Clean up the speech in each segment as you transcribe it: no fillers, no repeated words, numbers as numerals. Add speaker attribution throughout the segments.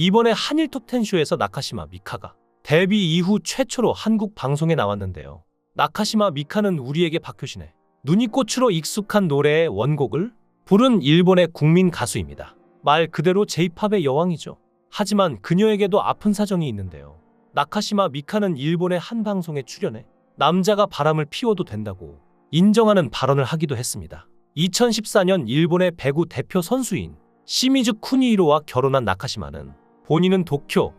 Speaker 1: 이번에 한일 톱10 쇼에서 나카시마 미카가 데뷔 이후 최초로 한국 방송에 나왔는데요. 나카시마 미카는 우리에게 박효신의 눈이 꽃으로 익숙한 노래의 원곡을 부른 일본의 국민 가수입니다. 말 그대로 J-팝의 여왕이죠. 하지만 그녀에게도 아픈 사정이 있는데요. 나카시마 미카는 일본의 한 방송에 출연해 남자가 바람을 피워도 된다고 인정하는 발언을 하기도 했습니다. 2014년 일본의 배구 대표 선수인 시미즈 쿠니히로와 결혼한 나카시마는 본인은 도쿄,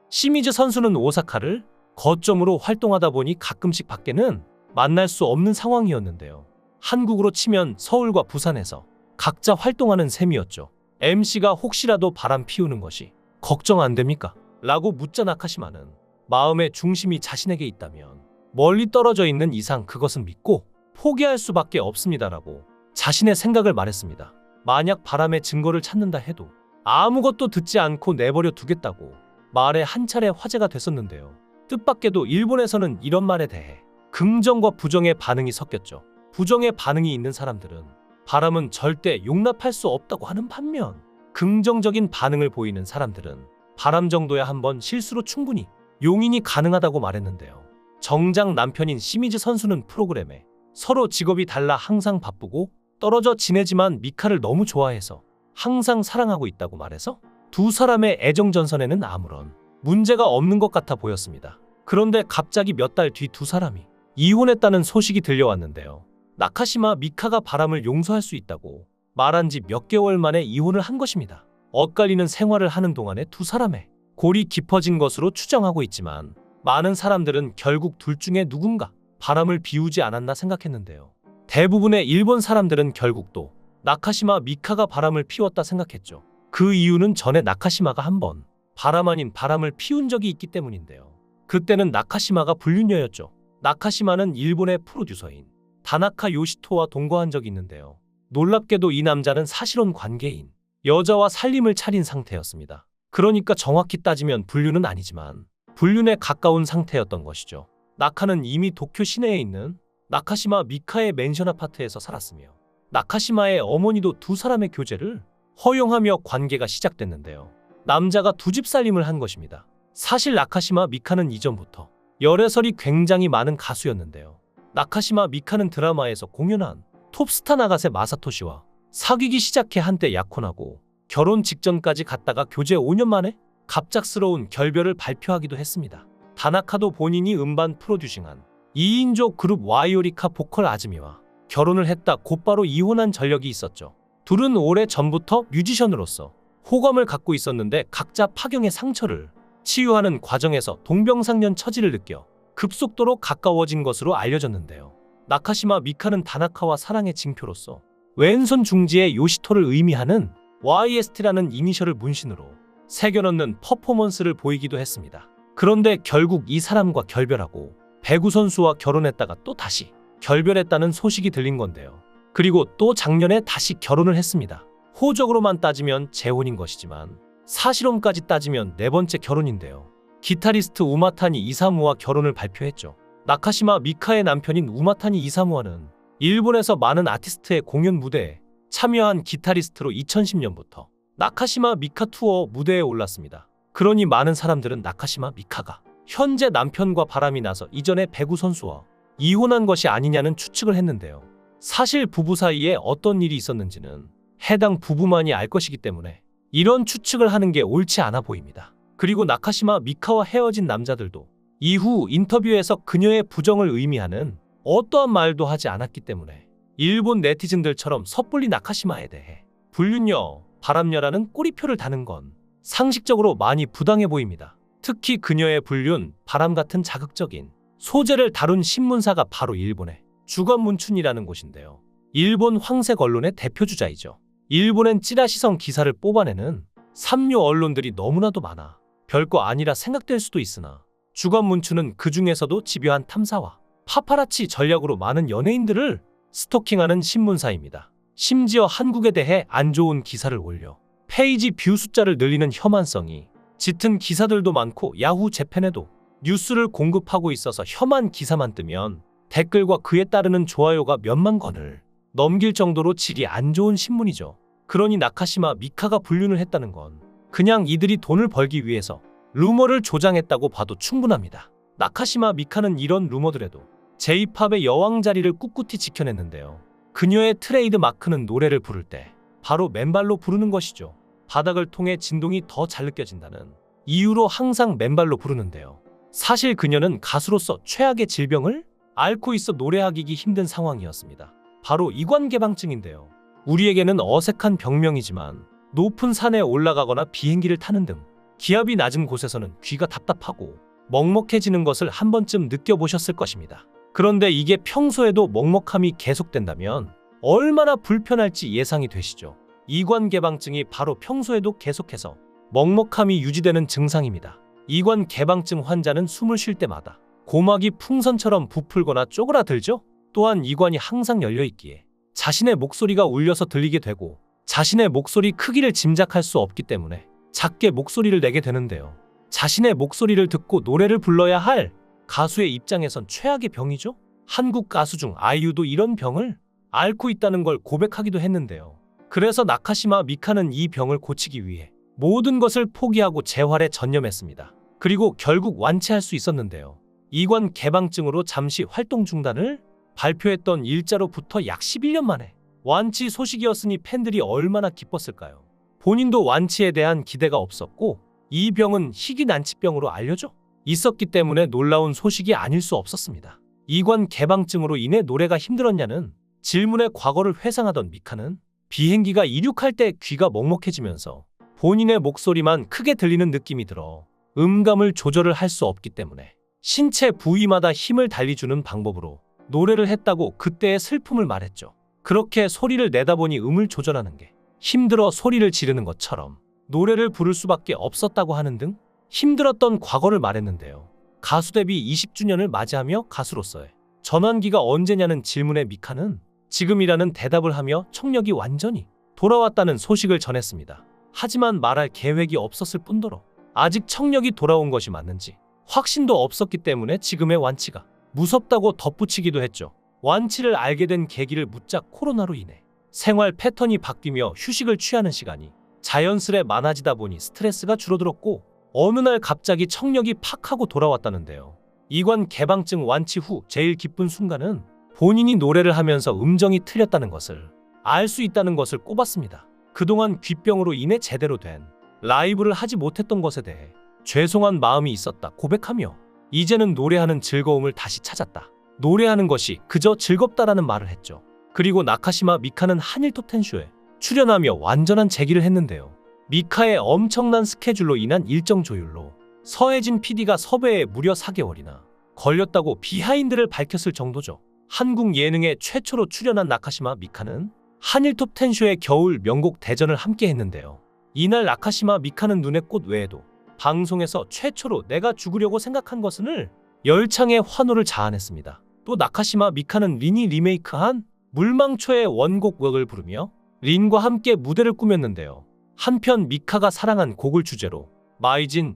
Speaker 1: 시미즈 선수는 오사카를 거점으로 활동하다 보니 가끔씩 밖에는 만날 수 없는 상황이었는데요. 한국으로 치면 서울과 부산에서 각자 활동하는 셈이었죠. MC가 혹시라도 바람 피우는 것이 걱정 안 됩니까? 라고 묻자 나카시마는 마음의 중심이 자신에게 있다면 멀리 떨어져 있는 이상 그것은 믿고 포기할 수밖에 없습니다라고 자신의 생각을 말했습니다. 만약 바람의 증거를 찾는다 해도 아무것도 듣지 않고 내버려 두겠다고 말에 한 차례 화제가 됐었는데요. 뜻밖에도 일본에서는 이런 말에 대해 긍정과 부정의 반응이 섞였죠. 부정의 반응이 있는 사람들은 바람은 절대 용납할 수 없다고 하는 반면 긍정적인 반응을 보이는 사람들은 바람 정도야 한번 실수로 충분히 용인이 가능하다고 말했는데요. 정작 남편인 시미즈 선수는 프로그램에 서로 직업이 달라 항상 바쁘고 떨어져 지내지만 미카를 너무 좋아해서 항상 사랑하고 있다고 말해서 두 사람의 애정 전선에는 아무런 문제가 없는 것 같아 보였습니다. 그런데 갑자기 몇 달 뒤 두 사람이 이혼했다는 소식이 들려왔는데요. 나카시마 미카가 바람을 용서할 수 있다고 말한 지 몇 개월 만에 이혼을 한 것입니다. 엇갈리는 생활을 하는 동안에 두 사람의 골이 깊어진 것으로 추정하고 있지만 많은 사람들은 결국 둘 중에 누군가 바람을 피우지 않았나 생각했는데요. 대부분의 일본 사람들은 결국 또 나카시마 미카가 바람을 피웠다 생각했죠. 그 이유는 전에 나카시마가 한번 바람 아닌 바람을 피운 적이 있기 때문인데요. 그때는 나카시마가 불륜녀였죠. 나카시마는 일본의 프로듀서인 다나카 요시토와 동거한 적이 있는데요. 놀랍게도 이 남자는 사실혼 관계인 여자와 살림을 차린 상태였습니다. 그러니까 정확히 따지면 불륜은 아니지만 불륜에 가까운 상태였던 것이죠. 나카는 이미 도쿄 시내에 있는 나카시마 미카의 맨션 아파트에서 살았으며 나카시마의 어머니도 두 사람의 교제를 허용하며 관계가 시작됐는데요. 남자가 두 집 살림을 한 것입니다. 사실 나카시마 미카는 이전부터 열애설이 굉장히 많은 가수였는데요. 나카시마 미카는 드라마에서 공연한 톱스타 나가세 마사토시와 사귀기 시작해 한때 약혼하고 결혼 직전까지 갔다가 교제 5년 만에 갑작스러운 결별을 발표하기도 했습니다. 다나카도 본인이 음반 프로듀싱한 2인조 그룹 와이오리카 보컬 아즈미와 결혼을 했다 곧바로 이혼한 전력이 있었죠. 둘은 오래 전부터 뮤지션으로서 호감을 갖고 있었는데 각자 파경의 상처를 치유하는 과정에서 동병상련 처지를 느껴 급속도로 가까워진 것으로 알려졌는데요. 나카시마 미카는 다나카와 사랑의 징표로서 왼손 중지에 요시토를 의미하는 YST라는 이니셜을 문신으로 새겨넣는 퍼포먼스를 보이기도 했습니다. 그런데 결국 이 사람과 결별하고 배구 선수와 결혼했다가 또 다시 결별했다는 소식이 들린 건데요. 그리고 또 작년에 다시 결혼을 했습니다. 호적으로만 따지면 재혼인 것이지만 사실혼까지 따지면 네 번째 결혼인데요. 기타리스트 우마타니 이사무와 결혼을 발표했죠. 나카시마 미카의 남편인 우마타니 이사무와는 일본에서 많은 아티스트의 공연 무대에 참여한 기타리스트로 2010년부터 나카시마 미카 투어 무대에 올랐습니다. 그러니 많은 사람들은 나카시마 미카가 현재 남편과 바람이 나서 이전에 배구 선수와 이혼한 것이 아니냐는 추측을 했는데요. 사실 부부 사이에 어떤 일이 있었는지는 해당 부부만이 알 것이기 때문에 이런 추측을 하는 게 옳지 않아 보입니다. 그리고 나카시마 미카와 헤어진 남자들도 이후 인터뷰에서 그녀의 부정을 의미하는 어떠한 말도 하지 않았기 때문에 일본 네티즌들처럼 섣불리 나카시마에 대해 불륜녀, 바람녀라는 꼬리표를 다는 건 상식적으로 많이 부당해 보입니다. 특히 그녀의 불륜, 바람 같은 자극적인 소재를 다룬 신문사가 바로 일본의 주간문춘이라는 곳인데요. 일본 황색 언론의 대표주자이죠. 일본엔 찌라시성 기사를 뽑아내는 삼류 언론들이 너무나도 많아 별거 아니라 생각될 수도 있으나 주간문춘은 그 중에서도 집요한 탐사와 파파라치 전략으로 많은 연예인들을 스토킹하는 신문사입니다. 심지어 한국에 대해 안 좋은 기사를 올려 페이지 뷰 숫자를 늘리는 혐한성이 짙은 기사들도 많고 야후 재팬에도 뉴스를 공급하고 있어서 혐한 기사만 뜨면 댓글과 그에 따르는 좋아요가 몇만 건을 넘길 정도로 질이 안 좋은 신문이죠. 그러니 나카시마 미카가 불륜을 했다는 건 그냥 이들이 돈을 벌기 위해서 루머를 조장했다고 봐도 충분합니다. 나카시마 미카는 이런 루머들에도 J-팝의 여왕 자리를 꿋꿋이 지켜냈는데요. 그녀의 트레이드 마크는 노래를 부를 때 바로 맨발로 부르는 것이죠. 바닥을 통해 진동이 더 잘 느껴진다는 이유로 항상 맨발로 부르는데요. 사실 그녀는 가수로서 최악의 질병을 앓고 있어 노래하기 힘든 상황이었습니다. 바로 이관개방증인데요. 우리에게는 어색한 병명이지만 높은 산에 올라가거나 비행기를 타는 등 기압이 낮은 곳에서는 귀가 답답하고 먹먹해지는 것을 한 번쯤 느껴보셨을 것입니다. 그런데 이게 평소에도 먹먹함이 계속된다면 얼마나 불편할지 예상이 되시죠? 이관개방증이 바로 평소에도 계속해서 먹먹함이 유지되는 증상입니다. 이관개방증 환자는 숨을 쉴 때마다 고막이 풍선처럼 부풀거나 쪼그라들죠? 또한 이관이 항상 열려있기에 자신의 목소리가 울려서 들리게 되고 자신의 목소리 크기를 짐작할 수 없기 때문에 작게 목소리를 내게 되는데요. 자신의 목소리를 듣고 노래를 불러야 할 가수의 입장에선 최악의 병이죠? 한국 가수 중 아이유도 이런 병을 앓고 있다는 걸 고백하기도 했는데요. 그래서 나카시마 미카는 이 병을 고치기 위해 모든 것을 포기하고 재활에 전념했습니다. 그리고 결국 완치할 수 있었는데요. 이관 개방증으로 잠시 활동 중단을 발표했던 일자로부터 약 11년 만에 완치 소식이었으니 팬들이 얼마나 기뻤을까요? 본인도 완치에 대한 기대가 없었고 이 병은 희귀난치병으로 알려져 있었기 때문에 놀라운 소식이 아닐 수 없었습니다. 이관 개방증으로 인해 노래가 힘들었냐는 질문에 과거를 회상하던 미카는 비행기가 이륙할 때 귀가 먹먹해지면서 본인의 목소리만 크게 들리는 느낌이 들어 음감을 조절을 할 수 없기 때문에 신체 부위마다 힘을 달리주는 방법으로 노래를 했다고 그때의 슬픔을 말했죠. 그렇게 소리를 내다 보니 음을 조절하는 게 힘들어 소리를 지르는 것처럼 노래를 부를 수밖에 없었다고 하는 등 힘들었던 과거를 말했는데요. 가수 데뷔 20주년을 맞이하며 가수로서의 전환기가 언제냐는 질문에 미카는 지금이라는 대답을 하며 청력이 완전히 돌아왔다는 소식을 전했습니다. 하지만 말할 계획이 없었을 뿐더러 아직 청력이 돌아온 것이 맞는지 확신도 없었기 때문에 지금의 완치가 무섭다고 덧붙이기도 했죠. 완치를 알게 된 계기를 묻자 코로나로 인해 생활 패턴이 바뀌며 휴식을 취하는 시간이 자연스레 많아지다 보니 스트레스가 줄어들었고 어느 날 갑자기 청력이 팍 하고 돌아왔다는데요. 이관 개방증 완치 후 제일 기쁜 순간은 본인이 노래를 하면서 음정이 틀렸다는 것을 알 수 있다는 것을 꼽았습니다. 그동안 귀병으로 인해 제대로 된 라이브를 하지 못했던 것에 대해 죄송한 마음이 있었다 고백하며 이제는 노래하는 즐거움을 다시 찾았다. 노래하는 것이 그저 즐겁다라는 말을 했죠. 그리고 나카시마 미카는 한일 톱10쇼에 출연하며 완전한 재기를 했는데요. 미카의 엄청난 스케줄로 인한 일정 조율로 서혜진 PD가 섭외에 무려 4개월이나 걸렸다고 비하인드를 밝혔을 정도죠. 한국 예능에 최초로 출연한 나카시마 미카는 한일 톱10쇼의 겨울 명곡 대전을 함께 했는데요. 이날 나카시마 미카는 눈의 꽃 외에도 방송에서 최초로 내가 죽으려고 생각한 것은을 열창의 환호를 자아냈습니다. 또 나카시마 미카는 린이 리메이크한 물망초의 원곡을 부르며 린과 함께 무대를 꾸몄는데요. 한편 미카가 사랑한 곡을 주제로 마이진,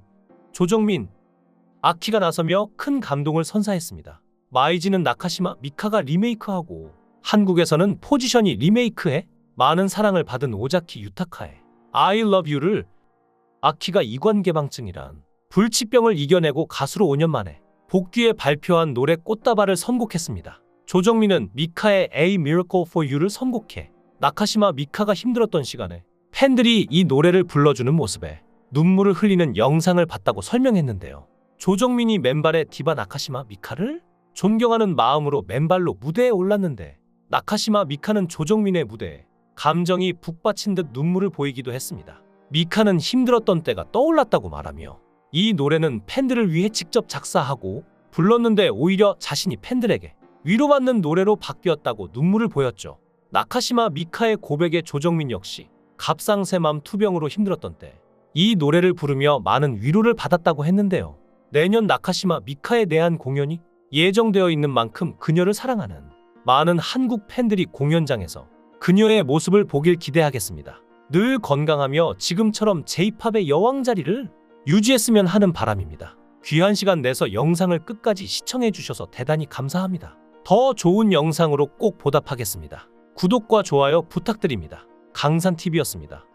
Speaker 1: 조정민, 아키가 나서며 큰 감동을 선사했습니다. 마이진은 나카시마 미카가 리메이크하고 한국에서는 포지션이 리메이크해 많은 사랑을 받은 오자키 유타카의 I Love You를 아키가 이관개방증이란 불치병을 이겨내고 가수로 5년 만에 복귀해 발표한 노래 꽃다발을 선곡했습니다. 조정민은 미카의 A Miracle for You를 선곡해 나카시마 미카가 힘들었던 시간에 팬들이 이 노래를 불러주는 모습에 눈물을 흘리는 영상을 봤다고 설명했는데요. 조정민이 맨발의 디바 나카시마 미카를 존경하는 마음으로 맨발로 무대에 올랐는데 나카시마 미카는 조정민의 무대에 감정이 북받친 듯 눈물을 보이기도 했습니다. 미카는 힘들었던 때가 떠올랐다고 말하며 이 노래는 팬들을 위해 직접 작사하고 불렀는데 오히려 자신이 팬들에게 위로받는 노래로 바뀌었다고 눈물을 보였죠. 나카시마 미카의 고백에 조정민 역시 갑상새맘 투병으로 힘들었던 때 이 노래를 부르며 많은 위로를 받았다고 했는데요. 내년 나카시마 미카의 내한 공연이 예정되어 있는 만큼 그녀를 사랑하는 많은 한국 팬들이 공연장에서 그녀의 모습을 보길 기대하겠습니다. 늘 건강하며 지금처럼 J-팝의 여왕 자리를 유지했으면 하는 바람입니다. 귀한 시간 내서 영상을 끝까지 시청해 주셔서 대단히 감사합니다. 더 좋은 영상으로 꼭 보답하겠습니다. 구독과 좋아요 부탁드립니다. 강산TV였습니다.